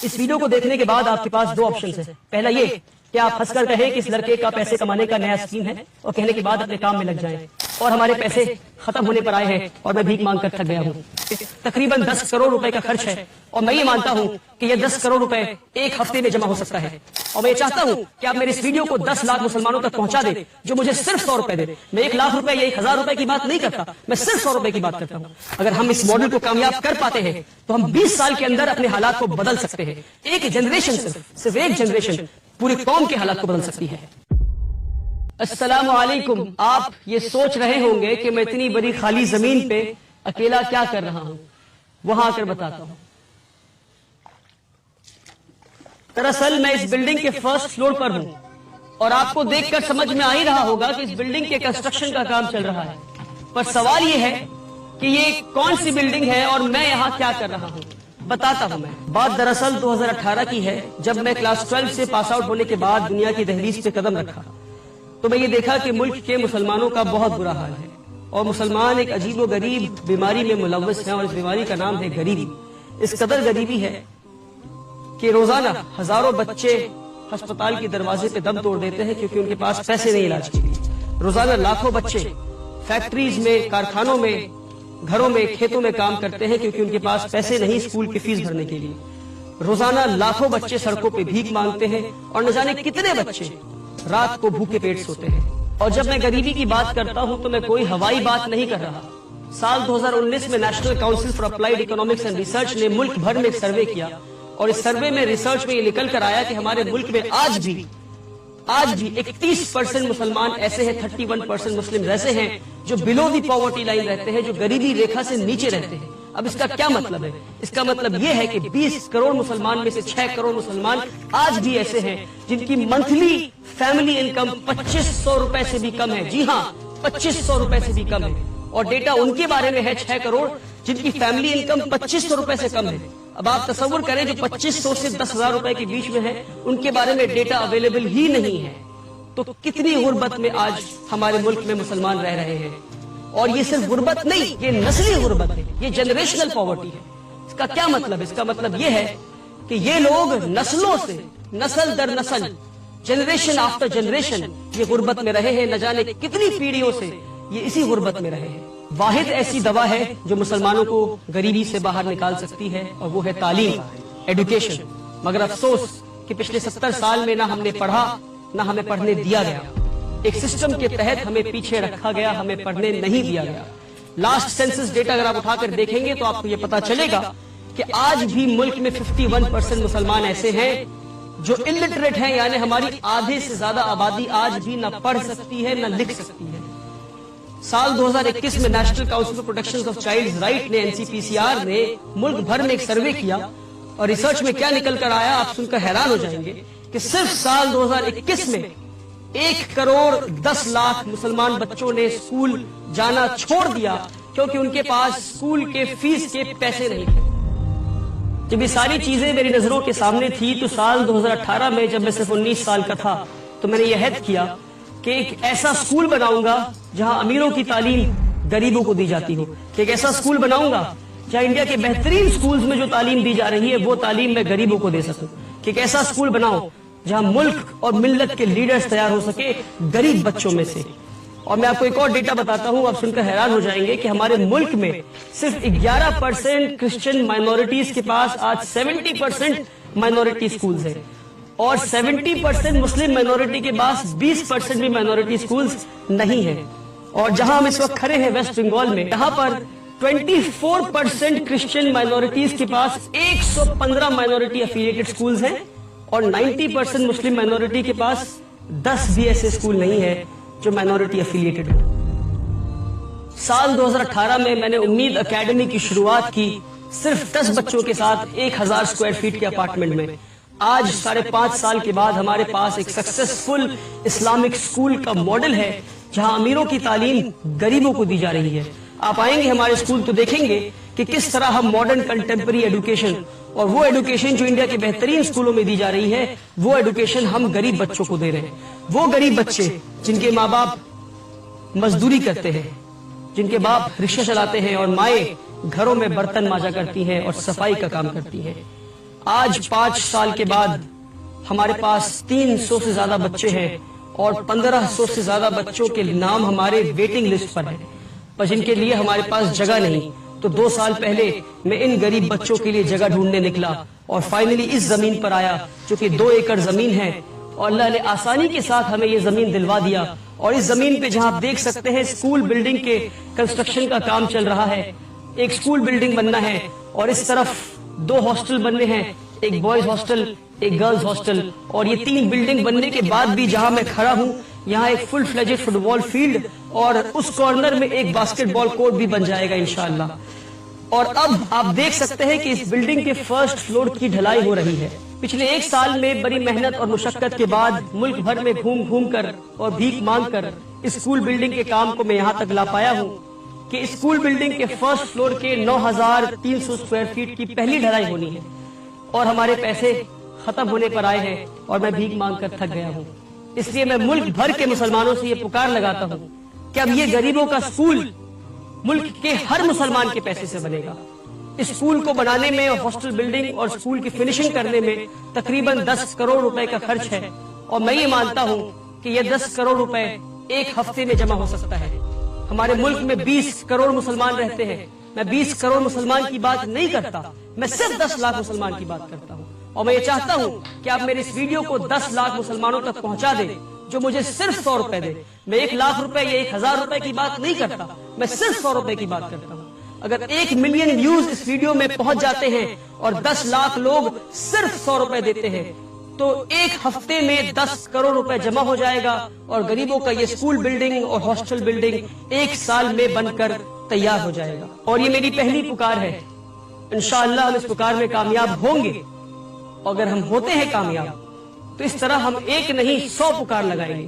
اس video کو دیکھنے کے بعد آپ کے پاس دو آپشن ہیں. پہلا یہ کہ آپ ہنس کر کہیں کہ اس لڑکے کا پیسے کمانے کا نیا اسکیم ہے اور کہنے کے بعد اپنے کام میں لگ جائیں اور ہمارے پیسے ختم ہونے پر آئے ہیں اور میں بھیک مانگ کر تھک گیا ہوں. تقریباً 10 کروڑ روپے کا خرچ ہے اور میں یہ مانتا ہوں کہ یہ 10 کروڑ روپے ایک ہفتے میں جمع ہو سکتا ہے اور میں یہ چاہتا ہوں کہ آپ میرے اس ویڈیو کو 10 لاکھ مسلمانوں تک پہنچا دیں جو مجھے صرف 100 روپے دے. میں 1 لاکھ روپے یا 1000 روپے کی بات نہیں کرتا, میں صرف 100 روپے کی بات کرتا ہوں. اگر ہم اس ماڈل کو کامیاب کر پاتے ہیں تو ہم 20 سال کے اندر اپنے حالات کو بدل سکتے ہیں. ایک جنریشن, صرف ایک جنریشن پوری قوم کے حالات کو بدل سکتی ہے. السلام علیکم. آپ یہ سوچ رہے ہوں گے کہ میں اتنی بڑی خالی زمین پہ اکیلا کیا کر رہا ہوں, وہاں آ کر بتاتا ہوں. دراصل میں اس بلڈنگ کے فرسٹ فلور پر ہوں اور آپ کو دیکھ کر سمجھ میں آ ہی رہا ہوگا کہ اس بلڈنگ کے کنسٹرکشن کا کام چل رہا ہے. پر سوال یہ ہے کہ یہ کون سی بلڈنگ ہے اور میں یہاں کیا کر رہا ہوں. بتاتا ہوں. میں بات دراصل 2018 کی ہے, جب میں کلاس 12 سے پاس آؤٹ ہونے کے بعد دنیا کی دہلیز پہ قدم رکھا تو میں یہ دیکھا کہ ملک کے مسلمانوں کا بہت برا حال ہے اور مسلمان ایک عجیب و غریب بیماری میں ملوث ہیں اور اس بیماری کا نام ہے غریبی. اس قدر غریبی ہے کہ روزانہ ہزاروں بچے ہسپتال کے دروازے پہ دم توڑ دیتے ہیں کیونکہ ان کے پاس پیسے نہیں علاج کے لیے. روزانہ لاکھوں بچے فیکٹریز میں, کارخانوں میں, گھروں میں, کھیتوں میں کام کرتے ہیں کیونکہ ان کے پاس پیسے نہیں اسکول کی فیس بھرنے کے لیے. روزانہ لاکھوں بچے سڑکوں پہ بھیک مانگتے ہیں اور نہ جانے کتنے بچے رات کو بھوکے پیٹ سوتے ہیں. اور جب میں غریبی کی بات کرتا ہوں تو میں کوئی ہوائی بات نہیں کر رہا. سال 2019 میں national council for applied economics and research نے ملک بھر میں ایک سروے کیا اور اس سروے میں ریسرچ میں یہ نکل کر آیا کہ ہمارے ملک میں آج بھی 31% مسلمان ایسے ہیں, 31% مسلم ایسے ہیں جو بلو دی پاورٹی لائن رہتے ہیں, جو غریبی ریکھا سے نیچے رہتے ہیں. اب اس کا کیا مطلب ہے؟ اس کا مطلب یہ ہے کہ 20 کروڑ مسلمان میں سے 6 کروڑ مسلمان آج بھی ایسے ہیں جن کی منتھلی فیملی انکم 2500 روپے سے بھی کم ہے. جی ہاں, 2500 روپے سے بھی کم ہے. اور ڈیٹا ان کے بارے میں ہے 6 کروڑ جن کی فیملی انکم 2500 روپے سے کم ہے. اب آپ تصور کریں جو 2500 سے 10,000 روپے کے بیچ میں ہے ان کے بارے میں ڈیٹا اویلیبل ہی نہیں ہے. تو کتنی غربت میں آج ہمارے ملک میں مسلمان رہ رہے ہیں. اور یہ صرف غربت نہیں, یہ نسلی غربت ہے, یہ جنریشنل پاورٹی ہے. اس کا کیا مطلب؟ اس کا مطلب یہ ہے کہ یہ لوگ نسلوں سے, نسل در نسل, جنریشن آفٹر جنریشن یہ غربت میں رہے ہیں. نہ جانے کتنی پیڑھیوں سے یہ اسی غربت میں رہے ہیں. واحد ایسی دوا ہے جو مسلمانوں کو غریبی سے باہر نکال سکتی ہے اور وہ ہے تعلیم, ایڈوکیشن. مگر افسوس کہ پچھلے 70 سال میں نہ ہم نے پڑھا نہ ہمیں پڑھنے دیا گیا. ایک سسٹم کے تحت ہمیں پیچھے رکھا گیا, ہمیں پڑھنے نہیں دیا گیا. لاسٹ سینسس ڈیٹا اگر آپ اٹھا کر دیکھیں گے تو آپ کو یہ پتا چلے گا کہ آج بھی ملک میں 51% مسلمان ایسے ہیں جو الٹریٹ ہیں, یعنی ہماری آدھے سے زیادہ آبادی آج بھی نہ پڑھ سکتی ہے نہ لکھ سکتی ہے. سال 2021 میں national council for protection of child right نے NCPCR نے ملک بھر میں ایک سروے کیا اور ریسرچ میں کیا نکل کر آیا آپ سن کر حیران ہو جائیں گے کہ صرف سال 2021 میں 1 کروڑ 10 لاکھ مسلمان بچوں نے اسکول جانا چھوڑ دیا کیونکہ ان کے پاس اسکول کے فیس کے پیسے نہیں تھے. جب یہ ساری چیزیں میری نظروں کے سامنے تھی تو سال 2018 میں جب میں صرف 19 سال کا تھا تو میں نے یہ عہد کیا کہ ایک ایسا اسکول بناؤں گا جہاں امیروں کی تعلیم غریبوں کو دی جاتی ہو, کہ ایک ایسا اسکول بناؤں گا جہاں انڈیا کے بہترین اسکولز میں جو تعلیم دی جا رہی ہے وہ تعلیم میں غریبوں کو دے سکوں, کہ ایک ایسا اسکول بناؤں جہاں ملک اور ملت کے لیڈرز تیار ہو سکے غریب بچوں میں سے. اور میں آپ کو ایک اور ڈیٹا بتاتا ہوں, آپ سن کر حیران ہو جائیں گے کہ ہمارے ملک میں صرف 11% کرسچن مائنورٹیز کے پاس آج 70% مائنورٹی اسکولز ہیں اور 70% مسلم مائنورٹی کے پاس 20% بھی مائنورٹی اسکولز نہیں ہیں. اور جہاں ہم اس وقت کھڑے ہیں ویسٹ بنگال میں, یہاں پر 24% کرسچن مائنورٹیز کے پاس 115 مائنورٹی افیلیٹڈ اسکولز ہیں اور 90% مسلم مائنورٹی کے پاس 10 بھی ایسے اسکول نہیں ہے جو مائنورٹی افیلیٹڈ ہیں. سال 2018 میں نے امید اکیڈمی کی شروعات کی صرف 10 بچوں کے ساتھ 1000 اسکوائر فیٹ کے اپارٹمنٹ میں. آج 5.5 سال کے بعد ہمارے پاس ایک سکسیسفل اسلامک اسکول کا ماڈل ہے جہاں امیروں کی تعلیم غریبوں کو دی جا رہی ہے. آپ آئیں گے ہمارے اسکول تو دیکھیں گے کہ کس طرح ہم ماڈرن کنٹمپری ایڈوکیشن اور وہ ایڈوکیشن جو انڈیا کے بہترین اسکولوں میں دی جا رہی ہے وہ ایڈوکیشن ہم غریب بچوں کو دے رہے ہیں. وہ غریب بچے جن کے ماں باپ مزدوری کرتے ہیں, جن کے باپ رکشہ چلاتے ہیں اور مائیں گھروں میں برتن مانجا کرتی ہیں اور صفائی کا کام کرتی ہیں. آج 5 سال کے بعد ہمارے پاس 300 سے زیادہ بچے ہیں اور 1500 سے زیادہ بچوں کے نام ہمارے ویٹنگ لسٹ پر ہیں، پر جن کے لیے ہمارے پاس جگہ نہیں۔ تو 2 سال پہلے میں ان غریب بچوں کے لیے جگہ ڈھونڈنے نکلا اور فائنلی اس زمین پر آیا جو کہ 2 ایکڑ زمین ہے، اور اللہ نے آسانی کے ساتھ ہمیں یہ زمین دلوا دیا۔ اور اس زمین پہ جہاں آپ دیکھ سکتے ہیں اسکول بلڈنگ کے کنسٹرکشن کا کام چل رہا ہے، ایک اسکول بلڈنگ بننا ہے اور اس طرف 2 ہاسٹل بننے ہیں، ایک بوائز ہاسٹل ایک گرلز ہاسٹل، اور یہ 3 بلڈنگ بننے کے بعد بھی جہاں میں کھڑا ہوں یہاں ایک فل فلیجڈ فٹ بال فیلڈ اور اس کارنر میں ایک باسکٹ بال کورٹ بھی بن جائے گا انشاءاللہ۔ اور اب آپ دیکھ سکتے ہیں کہ اس بلڈنگ کے فرسٹ فلور کی ڈھلائی ہو رہی ہے۔ پچھلے 1 سال میں بڑی محنت اور مشقت کے بعد ملک بھر میں گھوم گھوم کر اور بھیک مانگ کر اسکول بلڈنگ کے کام کو میں یہاں تک لا پایا ہوں کہ اسکول بلڈنگ کے فرسٹ فلور کے 9300 اسکوائر فیٹ کی پہلی ڈھلائی ہونی ہے، اور ہمارے پیسے ختم ہونے پر آئے ہیں اور میں بھیک مانگ کر تھک گیا ہوں۔ اس لیے میں ملک بھر کے مسلمانوں سے یہ پکار لگاتا ہوں کہ اب یہ غریبوں کا اسکول ملک کے ہر مسلمان کے پیسے سے بنے گا۔ اس اسکول کو بنانے میں اور ہاسٹل بلڈنگ اور اسکول کی فنشنگ کرنے میں تقریباً 10 کروڑ روپے کا خرچ ہے، اور میں یہ مانتا ہوں کہ یہ 10 کروڑ روپے ایک ہفتے میں جمع ہو سکتا ہے۔ ہمارے ملک میں 20 کروڑ مسلمان رہتے ہیں، میں 20 کروڑ مسلمان کی بات نہیں کرتا، میں صرف 10 لاکھ مسلمان کی بات کرتا ہوں، اور میں یہ چاہتا ہوں کہ آپ میرے اس ویڈیو کو 10 لاکھ مسلمانوں تک پہنچا دیں جو مجھے صرف 100 روپے دے۔ میں 1 لاکھ روپے یا 1000 روپے کی بات نہیں کرتا، میں صرف 100 روپے کی بات کرتا ہوں۔ اگر 1 ملین ویوز اس ویڈیو میں پہنچ جاتے ہیں اور 10 لاکھ لوگ صرف 100 روپے دیتے ہیں تو ایک ہفتے میں 10 کروڑ روپے جمع ہو جائے گا، اور غریبوں کا یہ اسکول بلڈنگ اور ہاسٹل بلڈنگ 1 سال میں بن کر تیار ہو جائے گا۔ اور یہ میری پہلی پکار ہے، انشاءاللہ ہم اس پکار میں کامیاب ہوں گے۔ اگر ہم ہوتے ہیں کامیاب تو اس طرح ہم 1 نہیں 100 پکار لگائیں گے،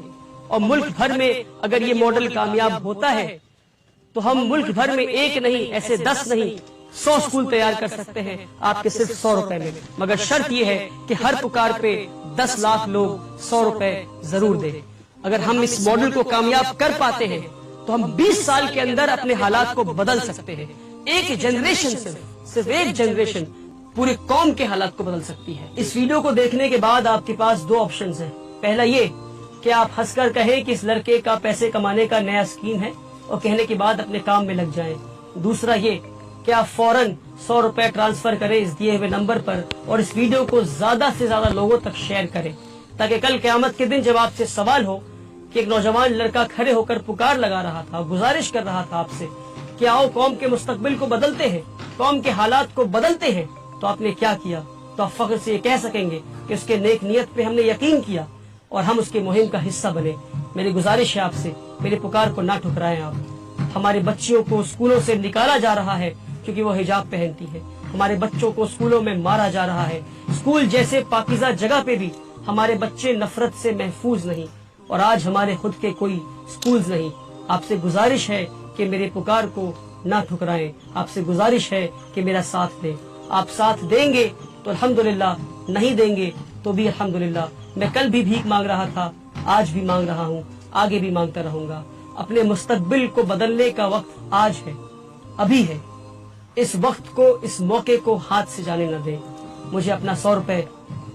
اور ملک بھر میں اگر یہ ماڈل کامیاب ہوتا ہے تو ہم ملک بھر میں 1 نہیں ایسے 10 نہیں 100 اسکول تیار کر سکتے ہیں آپ کے صرف 100 روپے میں، مگر شرط یہ ہے کہ ہر پکار پہ 10 لاکھ لوگ 100 روپے ضرور دیں۔ اگر ہم اس ماڈل کو کامیاب کر پاتے ہیں تو ہم 20 سال کے اندر اپنے حالات کو بدل سکتے ہیں۔ ایک جنریشن صرف ایک جنریشن پوری قوم کے حالات کو بدل سکتی ہے۔ اس ویڈیو کو دیکھنے کے بعد آپ کے پاس 2 آپشنز ہیں۔ پہلا یہ کہ آپ ہنس کر کہیں کہ اس لڑکے کا پیسے کمانے کا نیا اسکیم ہے اور کہنے کے بعد اپنے کام میں لگ جائیں۔ دوسرا یہ کہ آپ فوراً 100 روپے ٹرانسفر کریں اس دیے ہوئے نمبر پر، اور اس ویڈیو کو زیادہ سے زیادہ لوگوں تک شیئر کریں، تاکہ کل قیامت کے دن جب آپ سے سوال ہو کہ ایک نوجوان لڑکا کھڑے ہو کر پکار لگا رہا تھا، گزارش کر رہا تھا آپ سے کہ آؤ قوم کے مستقبل کو بدلتے ہیں، قوم کے حالات کو بدلتے ہیں، تو آپ نے کیا کیا، تو آپ فخر سے یہ کہہ سکیں گے کہ اس کے نیک نیت پہ ہم نے یقین کیا اور ہم اس کی مہم کا حصہ بنے۔ میری گزارش ہے آپ سے، میری پکار کو نہ ٹھکرائیں آپ۔ ہمارے بچیوں کو اسکولوں سے نکالا جا رہا ہے کیونکہ وہ حجاب پہنتی ہے، ہمارے بچوں کو اسکولوں میں مارا جا رہا ہے، اسکول جیسے پاکیزہ جگہ پہ بھی ہمارے بچے نفرت سے محفوظ نہیں، اور آج ہمارے خود کے کوئی اسکولز نہیں۔ آپ سے گزارش ہے کہ میرے پکار کو نہ ٹھکرائیں، آپ سے گزارش ہے کہ میرا ساتھ دیں۔ آپ ساتھ دیں گے تو الحمدللہ، نہیں دیں گے تو بھی الحمدللہ۔ میں کل بھی بھیک مانگ رہا تھا، آج بھی مانگ رہا ہوں، آگے بھی مانگتا رہوں گا۔ اپنے مستقبل کو بدلنے کا وقت آج ہے، ابھی ہے۔ اس وقت کو، اس موقع کو ہاتھ سے جانے نہ دیں۔ مجھے اپنا 100 روپے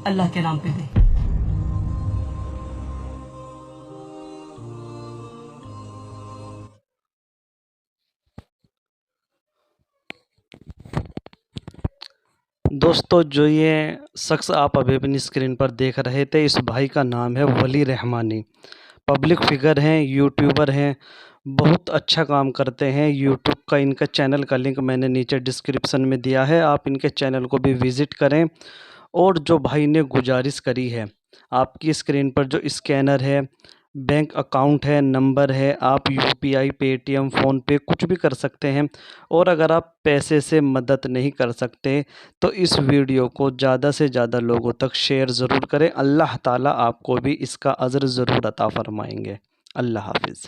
اللہ کے نام پہ دیں۔ دوستو، جو یہ شخص آپ ابھی اپنی اسکرین پر دیکھ رہے تھے، اس بھائی کا نام ہے ولی رحمانی۔ پبلک فگر ہیں، یوٹیوبر ہیں، بہت اچھا کام کرتے ہیں۔ یوٹیوب کا ان کا چینل کا لنک میں نے نیچے ڈسکرپشن میں دیا ہے، آپ ان کے چینل کو بھی وزٹ کریں۔ اور جو بھائی نے گزارش کری ہے، آپ کی اسکرین پر جو اسکینر ہے، بینک اکاؤنٹ ہے، نمبر ہے، آپ UPI، پے ٹی ایم، فون پے کچھ بھی کر سکتے ہیں۔ اور اگر آپ پیسے سے مدد نہیں کر سکتے تو اس ویڈیو کو زیادہ سے زیادہ لوگوں تک شیئر ضرور کریں۔ اللہ تعالیٰ آپ کو بھی اس کا اجر ضرور عطا فرمائیں گے۔ اللہ حافظ۔